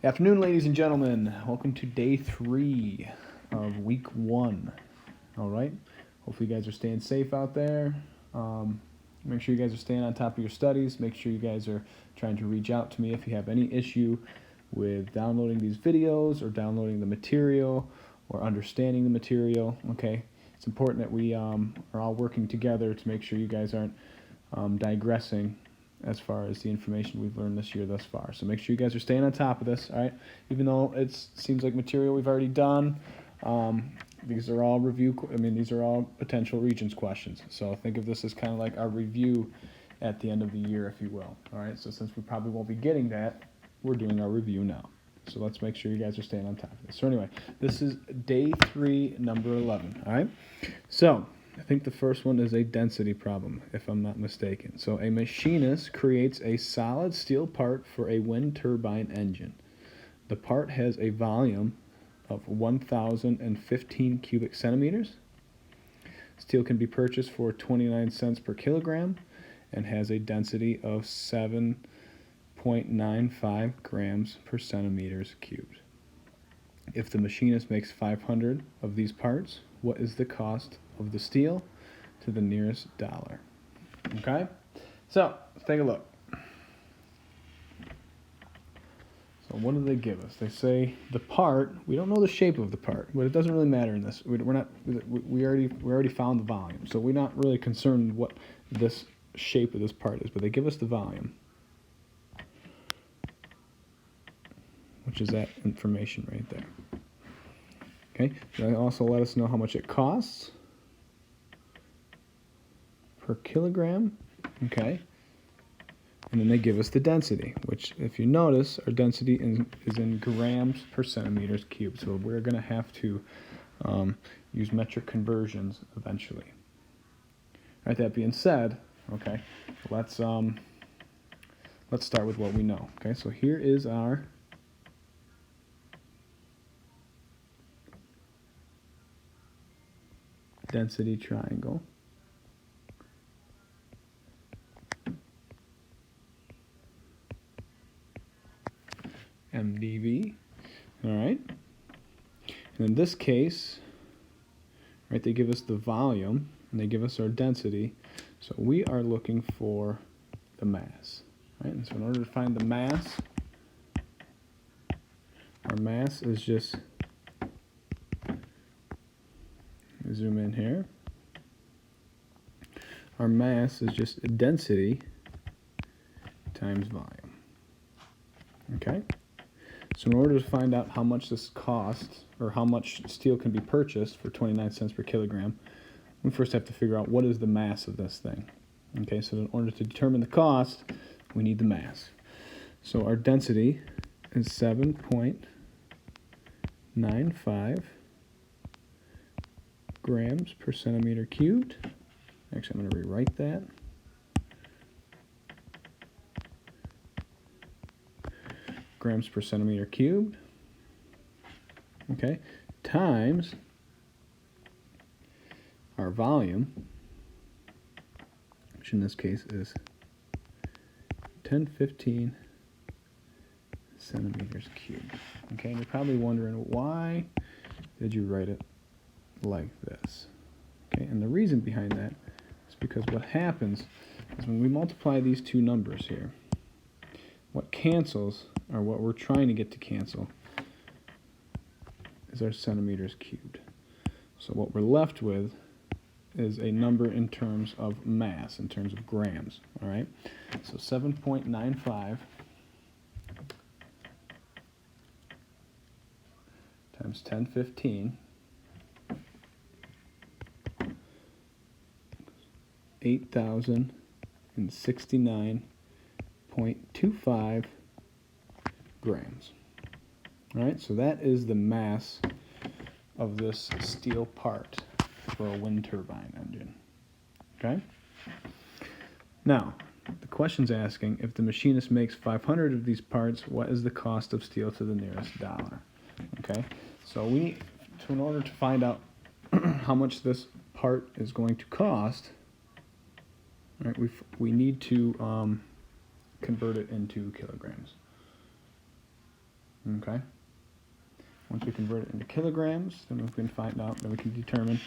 Afternoon, ladies and gentlemen. Welcome to day 3 of week 1. All right. Hopefully, you guys are staying safe out there. Make sure you guys are staying on top of your studies. Make sure you guys are trying to reach out to me if you have any issue with downloading these videos or downloading the material or understanding the material. Okay. It's important that we are all working together to make sure you guys aren't digressing as far as the information we've learned this year thus far. So make sure you guys are staying on top of this, all right? Even though it seems like material we've already done, these are all these are all potential Regents questions. So think of this as kind of like our review at the end of the year, if you will, all right? So since we probably won't be getting that, we're doing our review now. So let's make sure you guys are staying on top of this. So anyway, this is day 3, number 11, all right? So I think the first one is a density problem, if I'm not mistaken. So a machinist creates a solid steel part for a wind turbine engine. The part has a volume of 1,015 cubic centimeters. Steel can be purchased for 29 cents per kilogram and has a density of 7.95 grams per centimeters cubed. If the machinist makes 500 of these parts, what is the cost of the steel to the nearest dollar? Okay, so let's take a look. So what do they give us? They say the part. We don't know the shape of the part, but it doesn't really matter in this. We already found the volume, so we're not really concerned what this shape of this part is. But they give us the volume, which is that information right there. Okay, they also let us know how much it costs per kilogram, okay, and then they give us the density, which, if you notice, our density is in grams per centimeters cubed, so we're going to have to use metric conversions eventually. All right, that being said, okay, let's start with what we know. Okay, so here is our density triangle. MdV, all right, and in this case, right, they give us the volume and they give us our density, so we are looking for the mass, right? And so in order to find the mass, our mass is just, zoom in here, our mass is just density times volume, okay? So in order to find out how much this costs, or how much steel can be purchased for 29 cents per kilogram, we first have to figure out what is the mass of this thing. Okay, so in order to determine the cost, we need the mass. So our density is 7.95 grams per centimeter cubed. Actually, I'm going to rewrite that. Grams per centimeter cubed, okay, times our volume, which in this case is 1015 centimeters cubed. Okay, and you're probably wondering, why did you write it like this? Okay, and the reason behind that is because what happens is when we multiply these two numbers here, what cancels, or what we're trying to get to cancel, is our centimeters cubed. So what we're left with is a number in terms of mass, in terms of grams, all right? So 7.95 times 1015, 8,069.25 grams. All right, so that is the mass of this steel part for a wind turbine engine. Okay? Now, the question's asking, if the machinist makes 500 of these parts, what is the cost of steel to the nearest dollar? Okay? So in order to find out how much this part is going to cost, right, we need to convert it into kilograms. Okay. Once we convert it into kilograms, then we can find out, then we can determine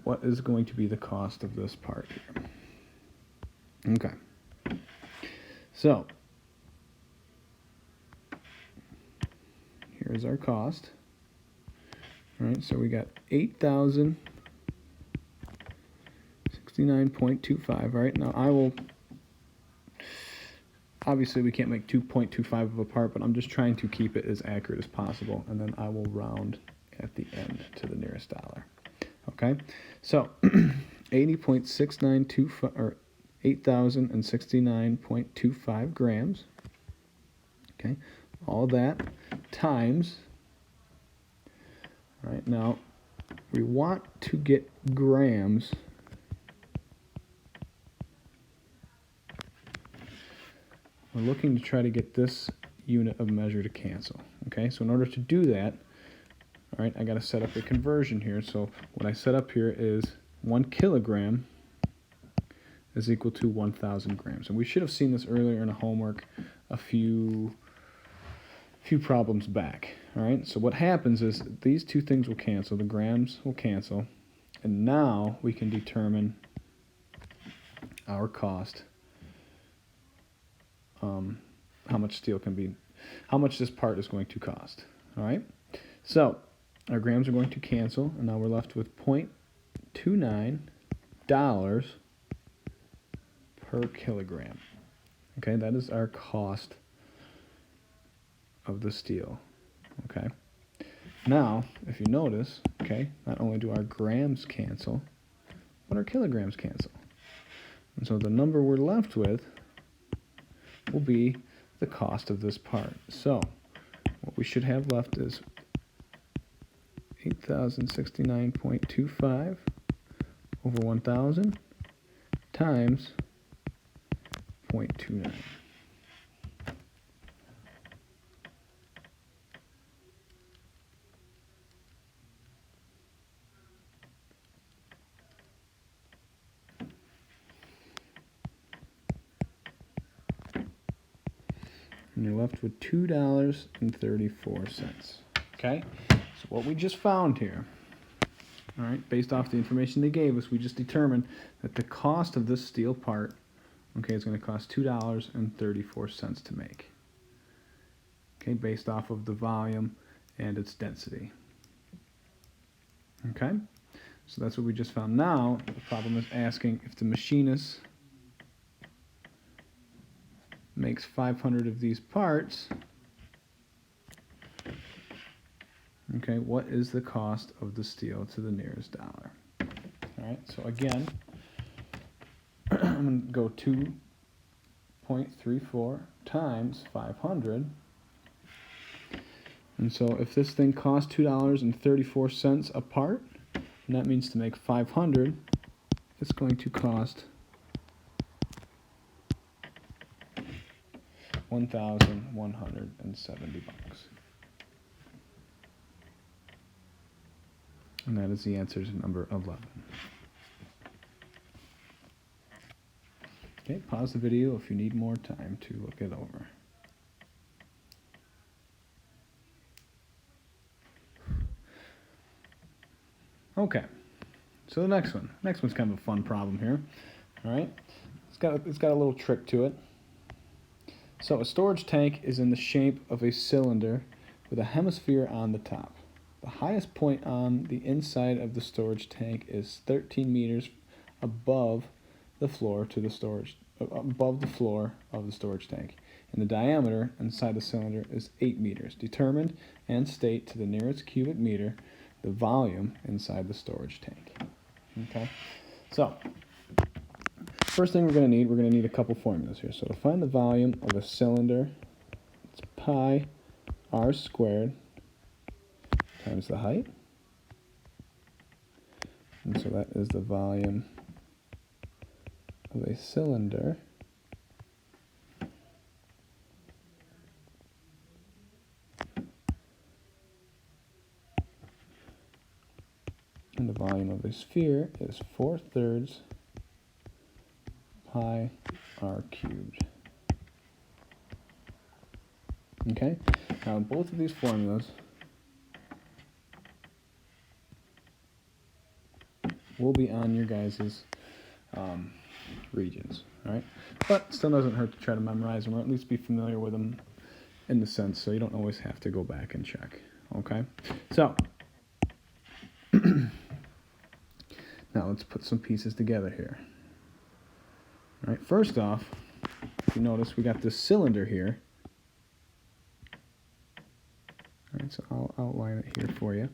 what is going to be the cost of this part here. Okay. So, here's our cost. All right, so we got 8,069.25. Right, now I will, obviously we can't make 2.25 of a part, but I'm just trying to keep it as accurate as possible, and then I will round at the end to the nearest dollar. Okay, so 80.6925 or 8,069.25 grams. Okay, all that times. All right, now we want to get grams. We're looking to try to get this unit of measure to cancel. Okay, so in order to do that, all right, I got to set up a conversion here. So what I set up here is 1 kilogram is equal to 1,000 grams. And we should have seen this earlier in a homework a few problems back. All right, so what happens is these two things will cancel. The grams will cancel. And now we can determine our cost, how much steel can be, how much this part is going to cost. All right, so our grams are going to cancel, and now we're left with $0.29 per kilogram. Okay, that is our cost of the steel. Okay, now if you notice, okay, not only do our grams cancel, but our kilograms cancel. And so the number we're left with will be the cost of this part. So what we should have left is 8,069.25 over 1,000 times 0.29. And you're left with $2.34. Okay? So what we just found here, all right, based off the information they gave us, we just determined that the cost of this steel part, okay, is going to cost $2.34 to make. Okay, based off of the volume and its density. Okay? So that's what we just found. Now, the problem is asking if the machinist makes 500 of these parts, okay, what is the cost of the steel to the nearest dollar? All right, so again, I'm going to go 2.34 times 500. And so if this thing costs $2.34 a part, and that means to make 500, it's going to cost $1,170. And that is the answer to number 11. Okay, pause the video if you need more time to look it over. Okay, so the next one. Next one's kind of a fun problem here. All right, it's got a little trick to it. So a storage tank is in the shape of a cylinder with a hemisphere on the top. The highest point on the inside of the storage tank is 13 meters above the floor of the storage tank, and the diameter inside the cylinder is 8 meters. Determine and state to the nearest cubic meter the volume inside the storage tank. Okay, so first thing we're going to need a couple formulas here. So to find the volume of a cylinder, it's pi r squared times the height. And so that is the volume of a cylinder. And the volume of a sphere is 4/3 pi r cubed. Okay? Now, both of these formulas will be on your guys' regions, all right? But still doesn't hurt to try to memorize them or at least be familiar with them in the sense so you don't always have to go back and check, okay? So, now let's put some pieces together here. All right, first off, if you notice, we got this cylinder here. All right, so I'll outline it here for you.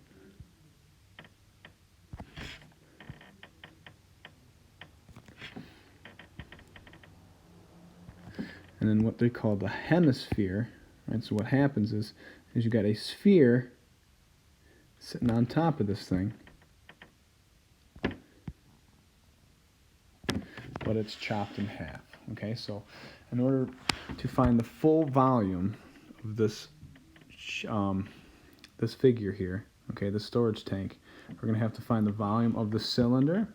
And then what they call the hemisphere. Right, so what happens is you got a sphere sitting on top of this thing, but it's chopped in half. Okay, so in order to find the full volume of this this figure here, okay, the storage tank, we're going to have to find the volume of the cylinder,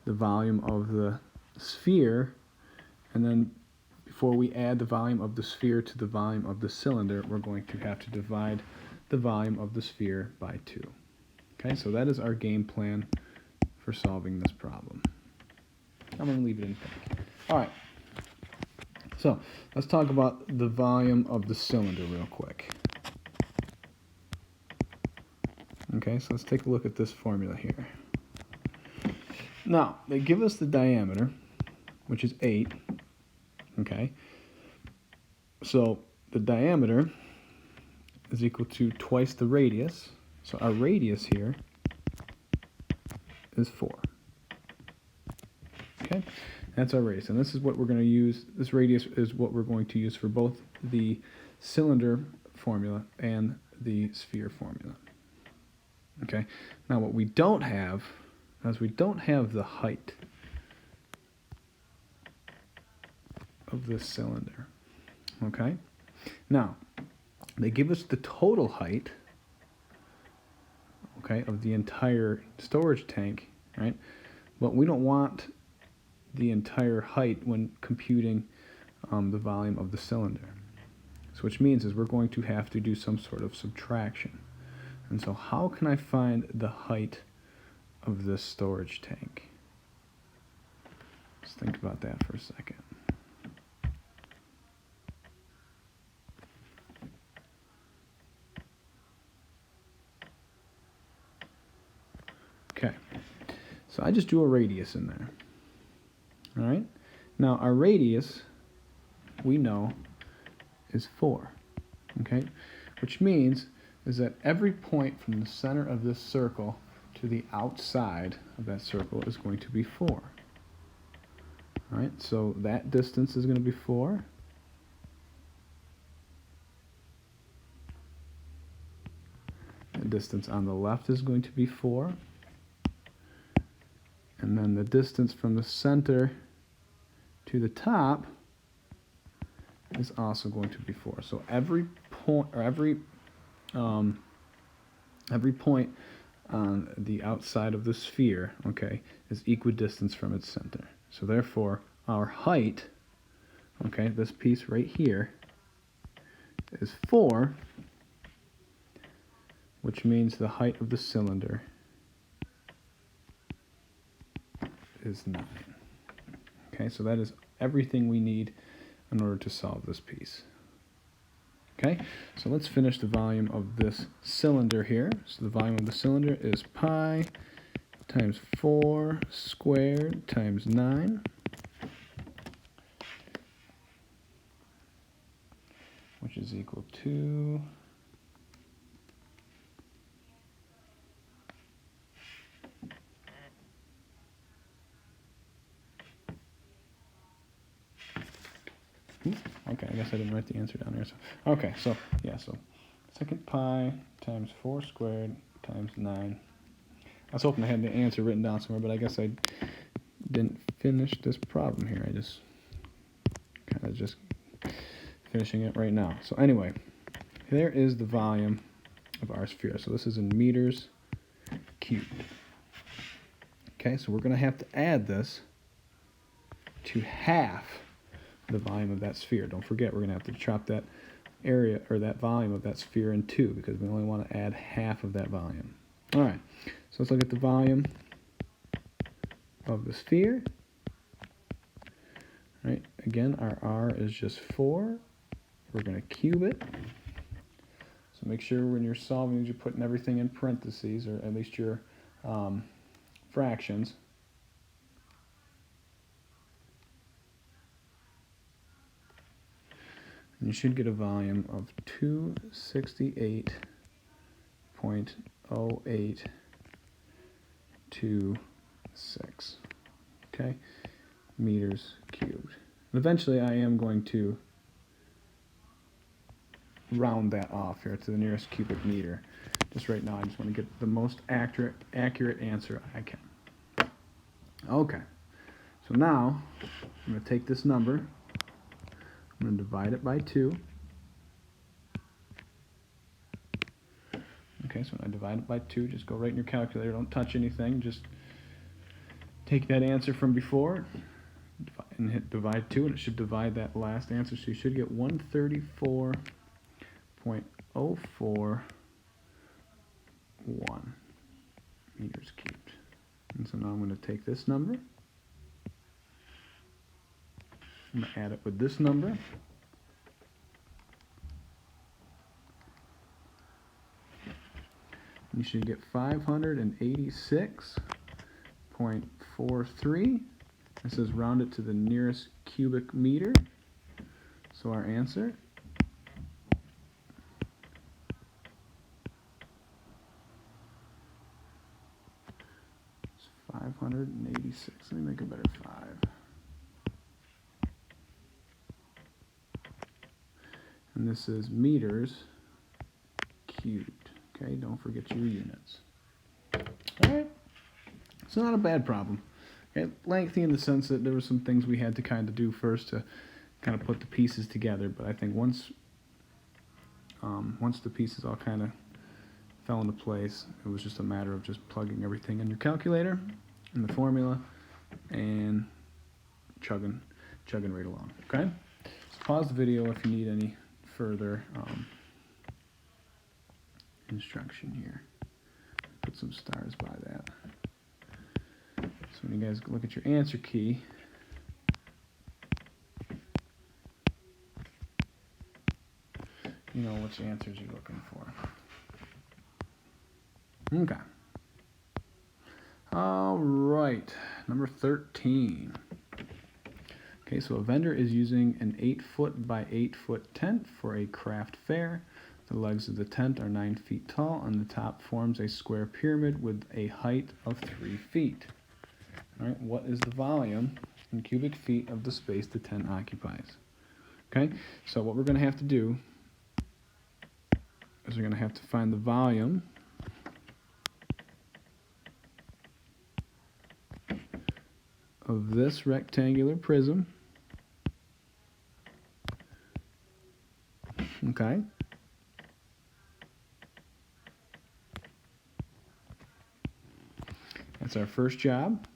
the volume of the sphere, and then before we add the volume of the sphere to the volume of the cylinder, we're going to have to divide the volume of the sphere by 2. Okay, so that is our game plan for solving this problem. I'm going to leave it in pink. All right, so let's talk about the volume of the cylinder real quick. Okay, so let's take a look at this formula here. Now, they give us the diameter, which is 8. Okay, so the diameter is equal to twice the radius. So our radius here is 4. Okay, that's our radius, and this is what we're going to use. This radius is what we're going to use for both the cylinder formula and the sphere formula. Okay, now what we don't have is we don't have the height of this cylinder. Okay, now they give us the total height, okay, of the entire storage tank, right? But we don't want the entire height when computing the volume of the cylinder. So which means is we're going to have to do some sort of subtraction. And so how can I find the height of this storage tank? Let's think about that for a second. Okay, so I just drew a radius in there. All right, now our radius, we know, is 4. Okay, which means is that every point from the center of this circle to the outside of that circle is going to be 4. All right, so that distance is going to be 4. The distance on the left is going to be 4. And then the distance from the center to the top is also going to be 4. So every point, or every point on the outside of the sphere, okay, is equidistant from its center. So therefore, our height, okay, this piece right here, is 4, which means the height of the cylinder is 9. Okay, so that is everything we need in order to solve this piece. Okay, so let's finish the volume of this cylinder here. So the volume of the cylinder is pi times 4 squared times 9, which is equal to okay, I guess I didn't write the answer down here. So, okay, so yeah, so second pi times 4 squared times 9. I was hoping I had the answer written down somewhere, but I guess I didn't finish this problem here. I just kind of just finishing it right now. So anyway, there is the volume of our sphere. So this is in meters cubed. Okay, so we're going to have to add this to half the volume of that sphere. Don't forget, we're going to have to chop that area or that volume of that sphere in 2 because we only want to add half of that volume. All right, so let's look at the volume of the sphere. All right, again, our R is just 4. We're going to cube it. So make sure when you're solving, you're putting everything in parentheses, or at least your fractions. And you should get a volume of 268.0826, okay, meters cubed. And eventually I am going to round that off here to the nearest cubic meter. Just right now I just want to get the most accurate answer I can. Okay, so now I'm going to take this number, I'm going to divide it by 2. Okay, so when I divide it by 2, just go right in your calculator, don't touch anything, just take that answer from before and hit divide 2, and it should divide that last answer, so you should get 134.041 meters cubed. And so now I'm going to take this number, I'm going to add it with this number, and you should get 586.43. This is rounded to the nearest cubic meter. So our answer is 586. Let me make a better 5. And this is meters cubed. Okay, don't forget your units. All right, it's not a bad problem. Okay, lengthy in the sense that there were some things we had to kind of do first to kind of put the pieces together, but I think once the pieces all kind of fell into place, it was just a matter of just plugging everything in your calculator, in the formula, and chugging right along. Okay, so pause the video if you need any further instruction here. Put some stars by that. So when you guys look at your answer key, you know which answers you're looking for. Okay. All right, number 13. Okay, so a vendor is using an 8-foot by 8-foot tent for a craft fair. The legs of the tent are 9 feet tall, and the top forms a square pyramid with a height of 3 feet. All right, what is the volume in cubic feet of the space the tent occupies? Okay, so what we're going to have to do is we're going to have to find the volume of this rectangular prism. Okay. That's our first job.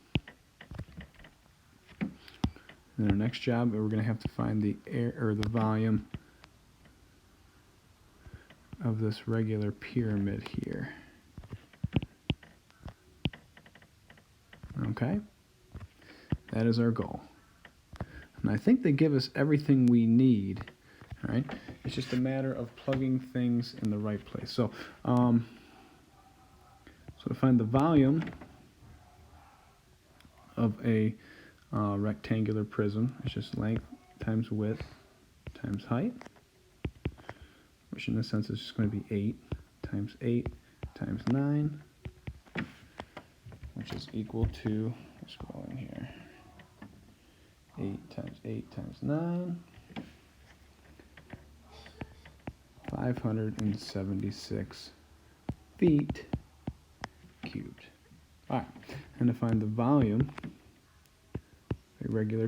And our next job, we're going to have to find the air or the volume of this regular pyramid here. Okay, that is our goal. And I think they give us everything we need. All right, it's just a matter of plugging things in the right place. So, to find the volume of a rectangular prism, it's just length times width times height, which in this sense is just going to be 8 times 8 times 9, which is equal to, let's go in here, 8 times 8 times 9, 576 feet cubed. All right, and to find the volume, a regular,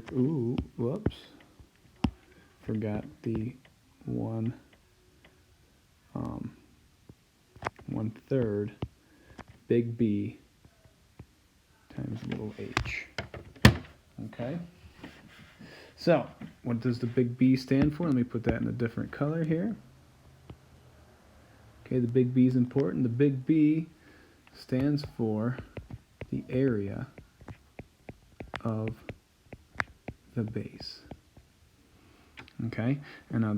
whoops, forgot the 1/3 big B times little h. Okay, so what does the big B stand for? Let me put that in a different color here. Okay, the big B is important. The big B stands for the area of the base. Okay, and now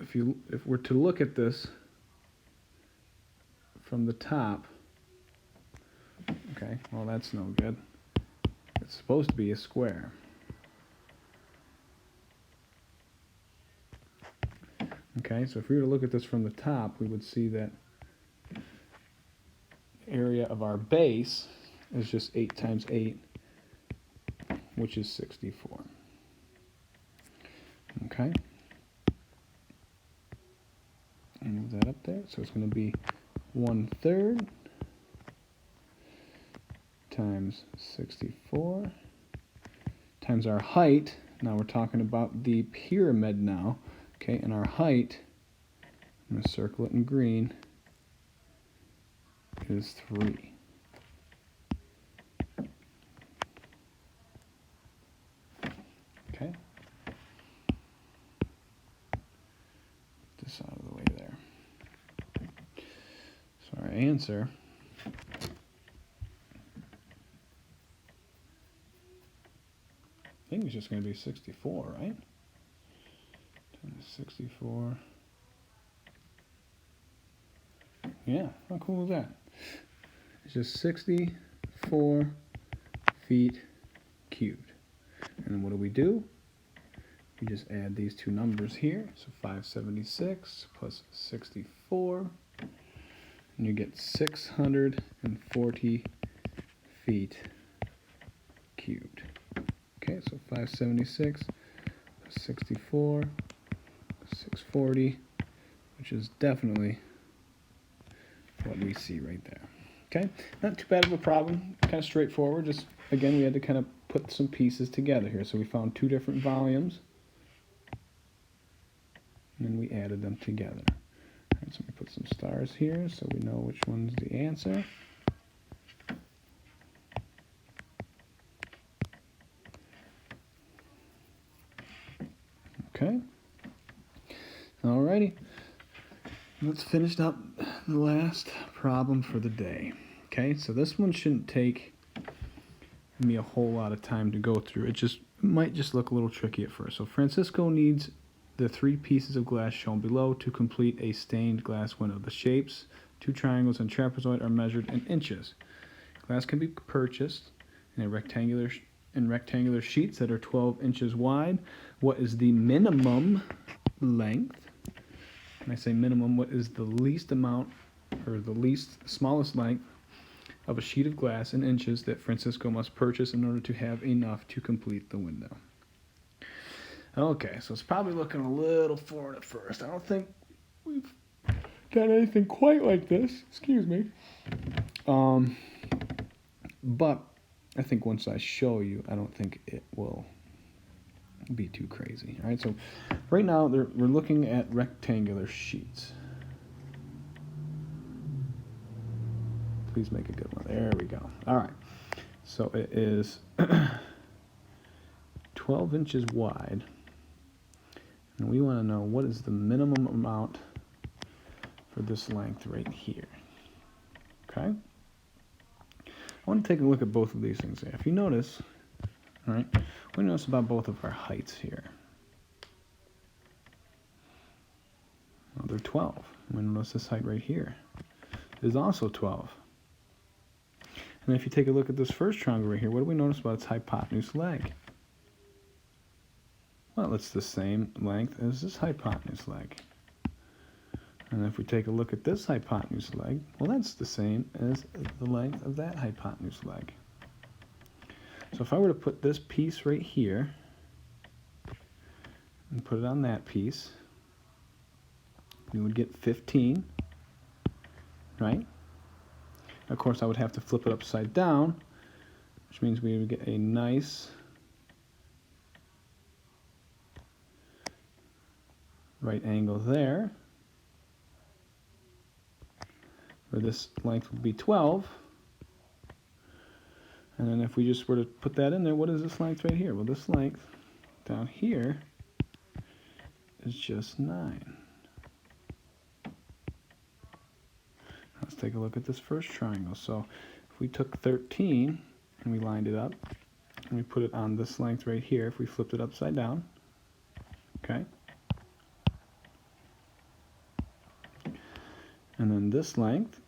if we're to look at this from the top, okay, well that's no good. It's supposed to be a square. Okay, so if we were to look at this from the top, we would see that area of our base is just 8 times 8, which is 64. Okay, and move that up there. So it's going to be 1/3 times 64 times our height. Now we're talking about the pyramid now. Okay, and our height, I'm going to circle it in green, is 3. Okay. Put this out of the way there. So our answer I think it's just going to be 64, right? 64. Yeah, how cool is that? It's just 64 feet cubed. And then what do? We just add these two numbers here. So 576 plus 64. And you get 640 feet cubed. Okay, so 576 plus 64 plus 640, which is definitely what we see right there. Okay, not too bad of a problem, kind of straightforward. Just, again, we had to kind of put some pieces together here. So we found 2 different volumes, and then we added them together. All right, so we put some stars here so we know which one's the answer. Okay, alrighty, let's finish up the last problem for the day. Okay, so this one shouldn't take me a whole lot of time to go through. It might just look a little tricky at first. So Francisco needs the 3 pieces of glass shown below to complete a stained glass window. The shapes, 2 triangles and trapezoid, are measured in inches. Glass can be purchased in rectangular sheets that are 12 inches wide. What is the minimum length? When I say minimum, what is the least amount, or the smallest length of a sheet of glass in inches that Francisco must purchase in order to have enough to complete the window? Okay, so it's probably looking a little foreign at first. I don't think we've done anything quite like this. Excuse me. But I think once I show you, I don't think it will be too crazy. All right, so right now we're looking at rectangular sheets. Please make a good one. There we go. All right, so it is 12 inches wide, and we want to know what is the minimum amount for this length right here. Okay, I want to take a look at both of these things here. If you notice, all right, we notice about both of our heights here. Well, they're 12. We notice this height right here is also 12. And if you take a look at this first triangle right here, what do we notice about its hypotenuse leg? Well, it's the same length as this hypotenuse leg. And if we take a look at this hypotenuse leg, well, that's the same as the length of that hypotenuse leg. So if I were to put this piece right here and put it on that piece, we would get 15, right? Of course, I would have to flip it upside down, which means we would get a nice right angle there, where this length would be 12. And then if we just were to put that in there, what is this length right here? Well, this length down here is just 9. take a look at this first triangle. So if we took 13 and we lined it up and we put it on this length right here, if we flipped it upside down, okay, and then this length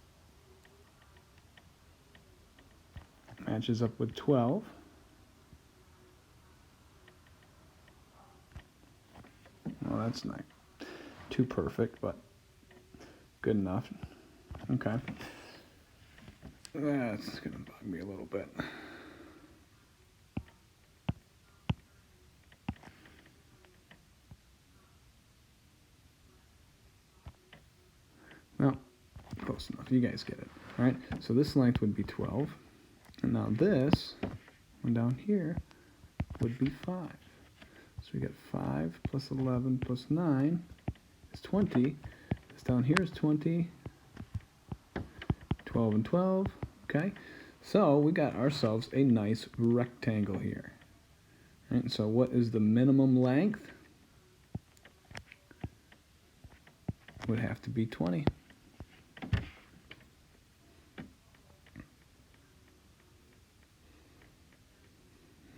matches up with 12. Well, that's not too perfect, but good enough. Okay. That's going to bug me a little bit. Well, close enough. You guys get it. All right. So this length would be 12. And now this one down here would be 5. So we get 5 plus 11 plus 9 is 20. This down here is 20. 12 and 12. Okay. So we got ourselves a nice rectangle here. All right. So what is the minimum length? Would have to be 20.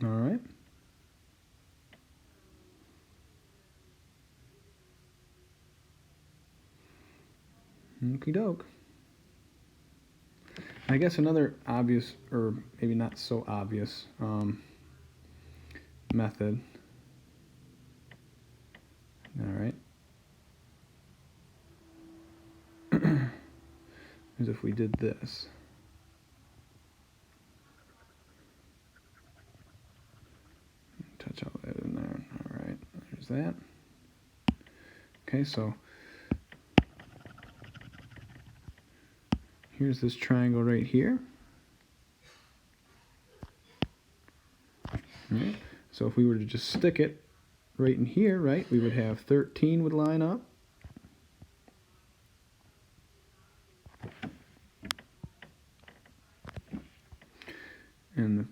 All right. Okie doke. I guess another obvious, or maybe not so obvious, method. All right. Is if we did this. Touch all that in there. All right. There's that. Okay, so here's this triangle right here. All right. So if we were to just stick it right in here, right, we would have 13 would line up. And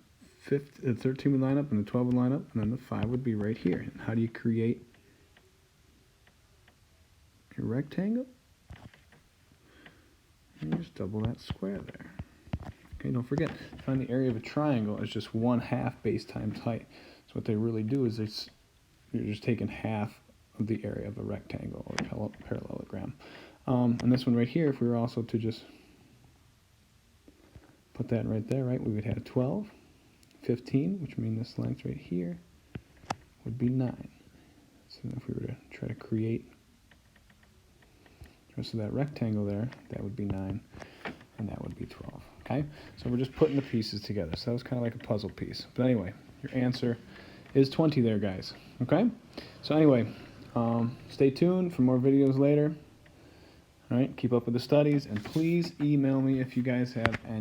the 13 would line up, and the 12 would line up, and then the 5 would be right here. And how do you create your rectangle? And you just double that square there. Okay, don't forget, find the area of a triangle as just 1/2 base times height. So what they really do is you're just taking half of the area of a rectangle or parallelogram. And this one right here, if we were also to just put that right there, right, we would have 12, 15, which means this length right here would be 9. So if we were to try to create the rest of that rectangle there, that would be 9, and that would be 12. Okay, so we're just putting the pieces together. So that was kind of like a puzzle piece. But anyway, your answer is 20 there, guys. Okay, so anyway, stay tuned for more videos later. All right, keep up with the studies, and please email me if you guys have any